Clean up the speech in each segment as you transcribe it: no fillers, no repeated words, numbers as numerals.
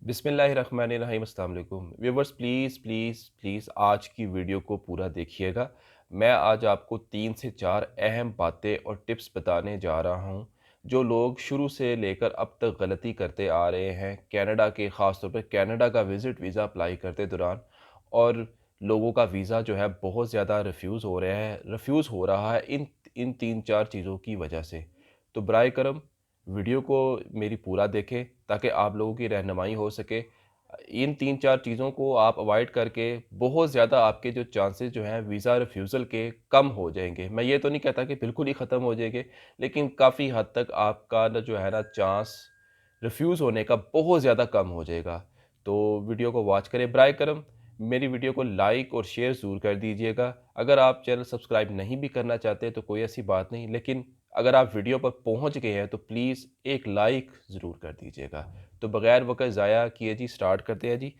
बिस्मिल्लाहिर्रहमानिर्रहीम अस्सलाम वालेकुम व्यूवर्स, प्लीज़ प्लीज़ प्लीज़ आज की वीडियो को पूरा देखिएगा। मैं आज आपको 3 से 4 अहम बातें और टिप्स बताने जा रहा हूं जो लोग शुरू से लेकर अब तक गलती करते आ रहे हैं कनाडा के, ख़ास तौर पे कनाडा का विज़िट वीज़ा अप्लाई करते दौरान। और लोगों का वीज़ा जो है बहुत ज़्यादा रिफ्यूज़ हो रहा है इन इन 3-4 चीज़ों की वजह से। तो बराए करम वीडियो को मेरी पूरा देखें ताकि आप लोगों की रहनुमाई हो सके। इन 3-4 चीज़ों को आप अवॉइड करके बहुत ज़्यादा आपके जो चांसेस जो हैं वीज़ा रिफ्यूज़ल के कम हो जाएँगे। मैं ये तो नहीं कहता कि बिल्कुल ही ख़त्म हो जाएँगे, लेकिन काफ़ी हद तक आपका ना जो है ना चांस रिफ्यूज़ होने का बहुत ज़्यादा कम हो जाएगा। तो वीडियो को वॉच करें बराए करम। मेरी वीडियो को लाइक और शेयर ज़रूर कर दीजिएगा। अगर आप चैनल सब्सक्राइब नहीं भी करना चाहते तो कोई ऐसी बात नहीं, लेकिन अगर आप वीडियो पर पहुंच गए हैं तो प्लीज़ एक लाइक ज़रूर कर दीजिएगा। तो बगैर वक़्त ज़ाया किए जी स्टार्ट करते हैं जी।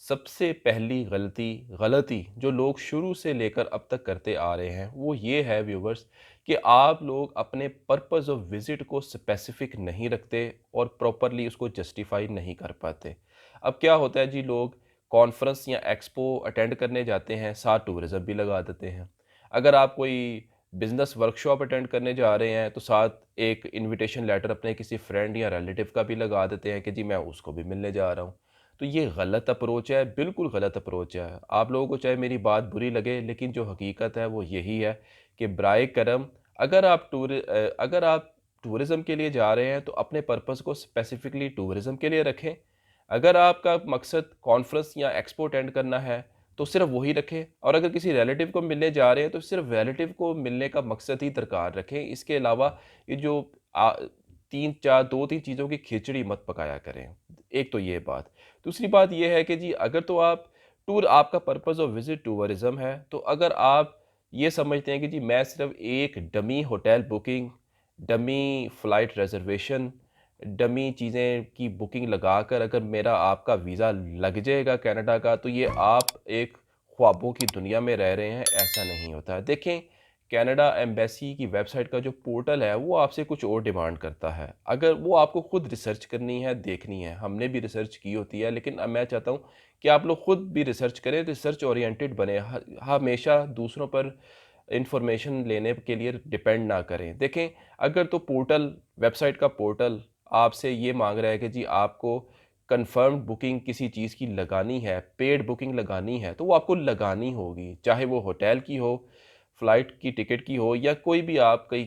सबसे पहली गलती जो लोग शुरू से लेकर अब तक करते आ रहे हैं वो ये है व्यूवर्स, कि आप लोग अपने पर्पस ऑफ विज़िट को स्पेसिफिक नहीं रखते और प्रॉपरली उसको जस्टिफाई नहीं कर पाते। अब क्या होता है जी, लोग कॉन्फ्रेंस या एक्सपो अटेंड करने जाते हैं, साथ टूरिज़्म भी लगा देते हैं। अगर आप कोई बिज़नेस वर्कशॉप अटेंड करने जा रहे हैं तो साथ एक इनविटेशन लेटर अपने किसी फ्रेंड या रिलेटिव का भी लगा देते हैं कि जी मैं उसको भी मिलने जा रहा हूँ। तो ये गलत अप्रोच है, बिल्कुल गलत अप्रोच है। आप लोगों को चाहे मेरी बात बुरी लगे, लेकिन जो हकीकत है वो यही है कि बराए करम, अगर आप टूरिज़्म के लिए जा रहे हैं तो अपने पर्पस को स्पेसिफिकली टूरिज़्म के लिए रखें। अगर आपका मकसद कॉन्फ्रेंस या एक्सपो अटेंड करना है तो सिर्फ वही रखें, और अगर किसी रिलेटिव को मिलने जा रहे हैं तो सिर्फ रिलेटिव को मिलने का मकसद ही दरकार रखें। इसके अलावा ये जो आ, 2-3 चीज़ों की खिचड़ी मत पकाया करें। एक तो ये बात। दूसरी बात ये है कि जी अगर तो आप टूर आपका पर्पस ऑफ विजिट टूरिज्म है, तो अगर आप ये समझते हैं कि जी मैं सिर्फ एक dummy hotel booking, dummy flight reservation, dummy चीज़ें की बुकिंग लगाकर अगर मेरा आपका वीज़ा लग जाएगा कनाडा का, तो ये आप एक ख्वाबों की दुनिया में रह रहे हैं, ऐसा नहीं होता है। देखें, कनाडा एम्बेसी की वेबसाइट का जो पोर्टल है वो आपसे कुछ और डिमांड करता है। अगर वो आपको खुद रिसर्च करनी है, देखनी है, हमने भी रिसर्च की होती है, लेकिन अब मैं चाहता हूँ कि आप लोग खुद भी रिसर्च करें, रिसर्च ओरिएंटेड बने, हमेशा दूसरों पर इंफॉर्मेशन लेने के लिए डिपेंड ना करें। देखें, अगर तो वेबसाइट का पोर्टल आपसे ये मांग रहा है कि जी आपको कंफर्म्ड बुकिंग किसी चीज़ की लगानी है, पेड बुकिंग लगानी है, तो वो आपको लगानी होगी, चाहे वो होटल की हो, फ्लाइट की टिकट की हो, या कोई भी आप कहीं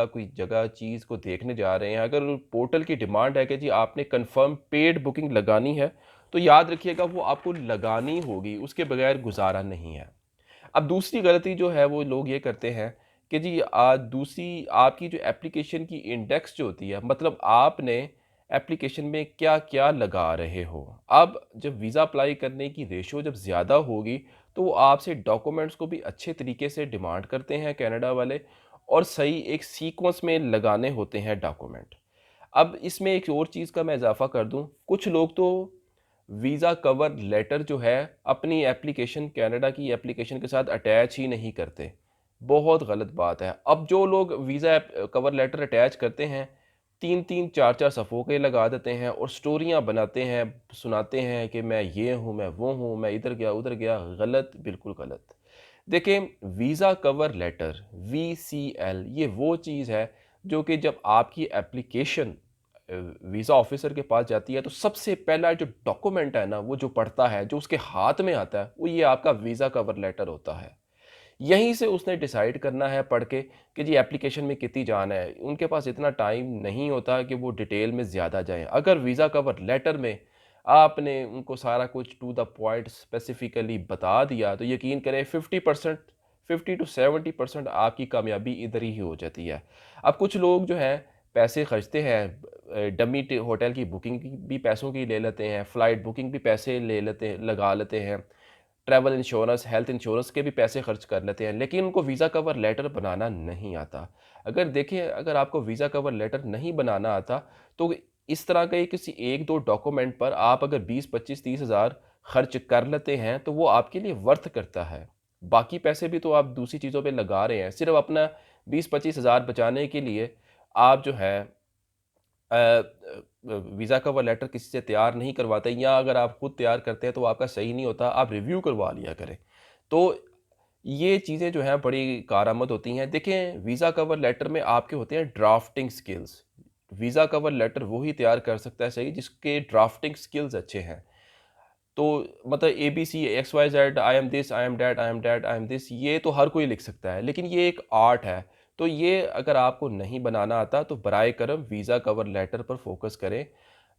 कोई जगह चीज़ को देखने जा रहे हैं। अगर पोर्टल की डिमांड है कि जी आपने कंफर्म पेड बुकिंग लगानी है, तो याद रखिएगा वो आपको लगानी होगी, उसके बगैर गुजारा नहीं है। अब दूसरी गलती जो है वो लोग ये करते हैं कि जी दूसरी आपकी जो एप्लीकेशन की इंडेक्स जो होती है, मतलब आपने एप्लीकेशन में क्या क्या लगा रहे हो। अब जब वीज़ा अप्लाई करने की रेशो जब ज़्यादा होगी तो वो आपसे डॉक्यूमेंट्स को भी अच्छे तरीके से डिमांड करते हैं कनाडा वाले, और सही एक सीक्वेंस में लगाने होते हैं डॉक्यूमेंट। अब इसमें एक और चीज़ का मैं इजाफा कर दूं, कुछ लोग तो वीज़ा कवर लेटर जो है अपनी एप्लीकेशन, कनाडा की एप्लीकेशन के साथ अटैच ही नहीं करते। बहुत गलत बात है। अब जो लोग वीज़ा कवर लेटर अटैच करते हैं, 3-3 4-4 सफ़ों के लगा देते हैं और स्टोरियाँ बनाते हैं, सुनाते हैं कि मैं ये हूँ, मैं वो हूँ, मैं इधर गया, उधर गया। गलत, बिल्कुल गलत। देखें, वीज़ा कवर लेटर वीसीएल ये वो चीज़ है जो कि जब आपकी एप्लीकेशन वीज़ा ऑफिसर के पास जाती है तो सबसे पहला जो डॉक्यूमेंट है ना, वो जो पढ़ता है, जो उसके हाथ में आता है, वो ये आपका वीज़ा कवर लेटर होता है। यहीं से उसने डिसाइड करना है पढ़ के कि जी एप्लीकेशन में कितनी जान है। उनके पास इतना टाइम नहीं होता कि वो डिटेल में ज़्यादा जाएँ। अगर वीज़ा कवर लेटर में आपने उनको सारा कुछ टू द पॉइंट स्पेसिफिकली बता दिया, तो यकीन करें 50% 50 टू 70% आपकी कामयाबी इधर ही हो जाती है। अब कुछ लोग जो हैं पैसे खर्चते हैं, डमी होटल की बुकिंग भी पैसों की ले लेते हैं, फ़्लाइट बुकिंग भी पैसे ले लेते हैं, लगा लेते हैं, ट्रैवल इंश्योरेंस, हेल्थ इंश्योरेंस के भी पैसे खर्च कर लेते हैं, लेकिन उनको वीज़ा कवर लेटर बनाना नहीं आता। अगर देखें, अगर आपको वीज़ा कवर लेटर नहीं बनाना आता, तो इस तरह के किसी 1-2 डॉक्यूमेंट पर आप अगर 20, 25, 30 हज़ार खर्च कर लेते हैं, तो वो आपके लिए वर्थ करता है। बाकी पैसे भी तो आप दूसरी चीज़ों पे लगा रहे हैं। सिर्फ़ अपना 20-25 हज़ार बचाने के लिए आप जो है वीज़ा कवर लेटर किसी से तैयार नहीं करवाते, या अगर आप खुद तैयार करते हैं तो आपका सही नहीं होता, आप रिव्यू करवा लिया करें। तो ये चीज़ें जो हैं बड़ी कारआमद होती हैं। देखें, वीज़ा कवर लेटर में आपके होते हैं drafting skills. Visa cover letter वो ही तैयार कर सकता है सही जिसके ड्राफ्टिंग स्किल्स अच्छे हैं। तो मतलब A B C, X Y Z, I am this, I am that, I am that, I am this, ये तो हर कोई लिख सकता है, लेकिन ये एक आर्ट है। तो ये अगर आपको नहीं बनाना आता तो बराए करम वीज़ा कवर लेटर पर फोकस करें।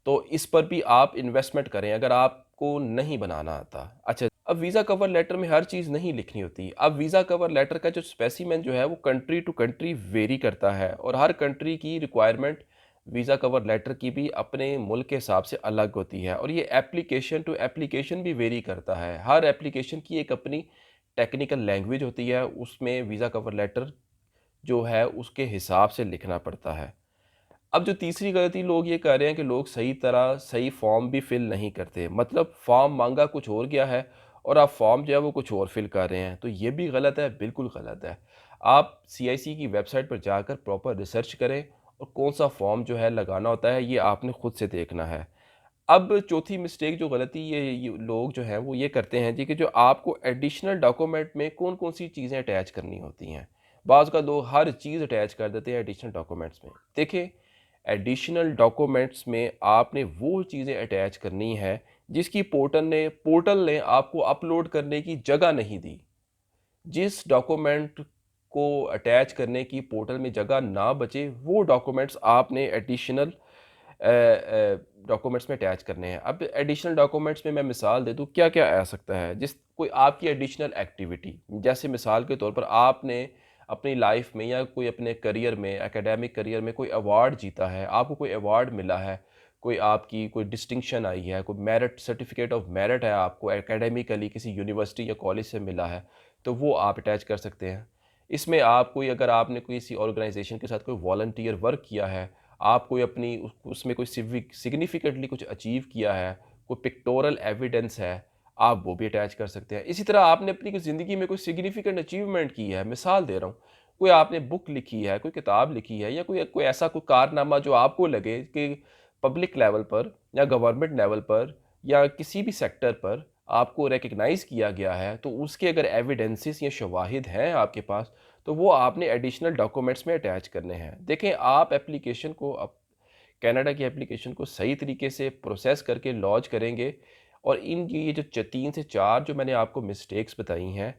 तो इस पर भी आप इन्वेस्टमेंट करें अगर आपको नहीं बनाना आता। अच्छा, अब वीज़ा कवर लेटर में हर चीज़ नहीं लिखनी होती। अब वीज़ा कवर लेटर का जो स्पेसिमेन जो है वो कंट्री टू कंट्री वेरी करता है, और हर कंट्री की रिक्वायरमेंट वीज़ा कवर लेटर की भी अपने मुल्क के हिसाब से अलग होती है, और ये एप्लीकेशन टू एप्लीकेशन भी वेरी करता है। हर एप्लीकेशन की एक अपनी टेक्निकल लैंग्वेज होती है, उसमें वीज़ा कवर लेटर जो है उसके हिसाब से लिखना पड़ता है। अब जो तीसरी गलती लोग ये कर रहे हैं कि लोग सही तरह सही फॉर्म भी फिल नहीं करते, मतलब फॉर्म मांगा कुछ और गया है और आप फॉर्म जो है वो कुछ और फिल कर रहे हैं, तो ये भी गलत है, बिल्कुल गलत है। आप सीआईसी की वेबसाइट पर जाकर प्रॉपर रिसर्च करें, और कौन सा फॉर्म जो है लगाना होता है ये आपने खुद से देखना है। अब चौथी मिस्टेक जो गलती ये लोग जो हैं वो ये करते हैं जी, कि जो आपको एडिशनल डॉक्यूमेंट में कौन कौन सी चीज़ें अटैच करनी होती हैं। बाज़ का लोग हर चीज़ अटैच कर देते हैं एडिशनल डॉक्यूमेंट्स में। देखिए, एडिशनल डॉक्यूमेंट्स में आपने वो चीज़ें अटैच करनी है जिसकी पोर्टल ने आपको अपलोड करने की जगह नहीं दी। जिस डॉक्यूमेंट को अटैच करने की पोर्टल में जगह ना बचे, वो डॉक्यूमेंट्स आपने एडिशनल डॉक्यूमेंट्स में अटैच करने हैं। अब एडिशनल डॉक्यूमेंट्स में मैं मिसाल दे दूँ क्या क्या आ सकता है, जिस कोई आपकी एडिशनल एक्टिविटी, जैसे मिसाल के तौर पर आपने अपनी लाइफ में या कोई अपने करियर में, एकेडमिक करियर में कोई अवार्ड जीता है, आपको कोई अवार्ड मिला है, कोई आपकी कोई डिस्टिंक्शन आई है, कोई मेरिट सर्टिफिकेट ऑफ मेरिट है, आपको एकेडमिकली किसी यूनिवर्सिटी या कॉलेज से मिला है, तो वो आप अटैच कर सकते हैं। इसमें आप कोई, अगर आपने कोई किसी ऑर्गेनाइजेशन के साथ कोई वॉलंटियर वर्क किया है, आप कोई अपनी उसमें कोई सिग्निफिकेंटली कुछ अचीव किया है, कोई पिक्टोरल एविडेंस है, आप वो भी अटैच कर सकते हैं। इसी तरह आपने अपनी कोई ज़िंदगी में कोई सिग्निफिकेंट अचीवमेंट की है, मिसाल दे रहा हूँ, कोई आपने बुक लिखी है, कोई किताब लिखी है, या कोई कोई ऐसा कोई कारनामा जो आपको लगे कि पब्लिक लेवल पर या गवर्नमेंट लेवल पर या किसी भी सेक्टर पर आपको रिकग्नाइज़ किया गया है, तो उसके अगर एविडेंसेस या शवाहिद हैं आपके पास, तो वो आपने एडिशनल डॉक्यूमेंट्स में अटैच करने हैं। देखें, आप एप्लीकेशन को कनाडा की एप्लीकेशन को सही तरीके से प्रोसेस करके लॉन्च करेंगे, और ये जो 3 से 4 जो मैंने आपको मिस्टेक्स बताई हैं,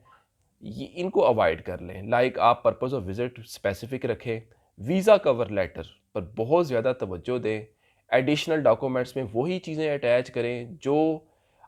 ये इनको अवॉइड कर लें। लाइक आप पर्पस ऑफ विज़िट स्पेसिफिक रखें, वीज़ा कवर लेटर पर बहुत ज़्यादा तवज्जो दें, एडिशनल डॉक्यूमेंट्स में वही चीज़ें अटैच करें जो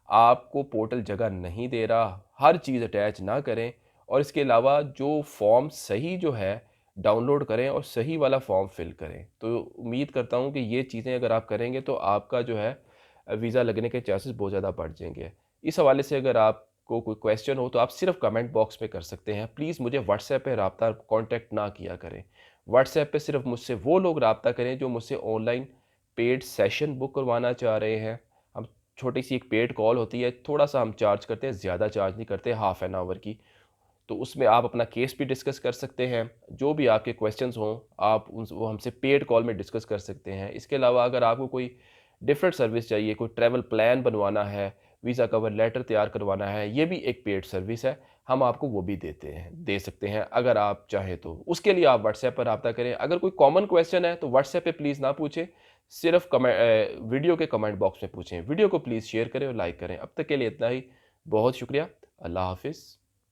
आपको पोर्टल जगह नहीं दे रहा, हर चीज़ अटैच ना करें, और इसके अलावा जो फॉर्म सही जो है डाउनलोड करें और सही वाला फॉर्म फिल करें। तो उम्मीद करता हूँ कि ये चीज़ें अगर आप करेंगे तो आपका जो है वीज़ा लगने के चांसेस बहुत ज़्यादा बढ़ जाएँगे। इस हवाले से अगर आपको कोई क्वेश्चन हो तो आप सिर्फ़ कमेंट बॉक्स में कर सकते हैं। प्लीज़ मुझे व्हाट्सएप पे राब्ता कॉन्टैक्ट ना किया करें। व्हाट्सएप पे सिर्फ़ मुझसे वो लोग राब्ता करें जो मुझसे ऑनलाइन पेड सेशन बुक करवाना चाह रहे हैं। हम छोटी-सी एक पेड कॉल होती है, थोड़ा-सा हम चार्ज करते हैं, ज़्यादा चार्ज नहीं करते, हाफ़ एन आवर की। तो उसमें आप अपना केस भी डिस्कस कर सकते हैं। जो भी आपके क्वेश्चंस हों, आप उन वो हमसे पेड कॉल में डिस्कस कर सकते हैं। इसके अलावा अगर आपको कोई डिफरेंट सर्विस चाहिए, कोई ट्रैवल प्लान बनवाना है, वीज़ा कवर लेटर तैयार करवाना है, ये भी एक पेड सर्विस है। हम आपको वो भी दे सकते हैं अगर आप चाहें तो। उसके लिए आप व्हाट्सएप पर राब्ता करें। अगर कोई कॉमन क्वेश्चन है तो व्हाट्सएप पे प्लीज़ ना पूछें, सिर्फ़ वीडियो के कमेंट बॉक्स में पूछें। वीडियो को प्लीज़ शेयर करें और लाइक करें। अब तक के लिए इतना ही। बहुत शुक्रिया। अल्लाह हाफ़िज़।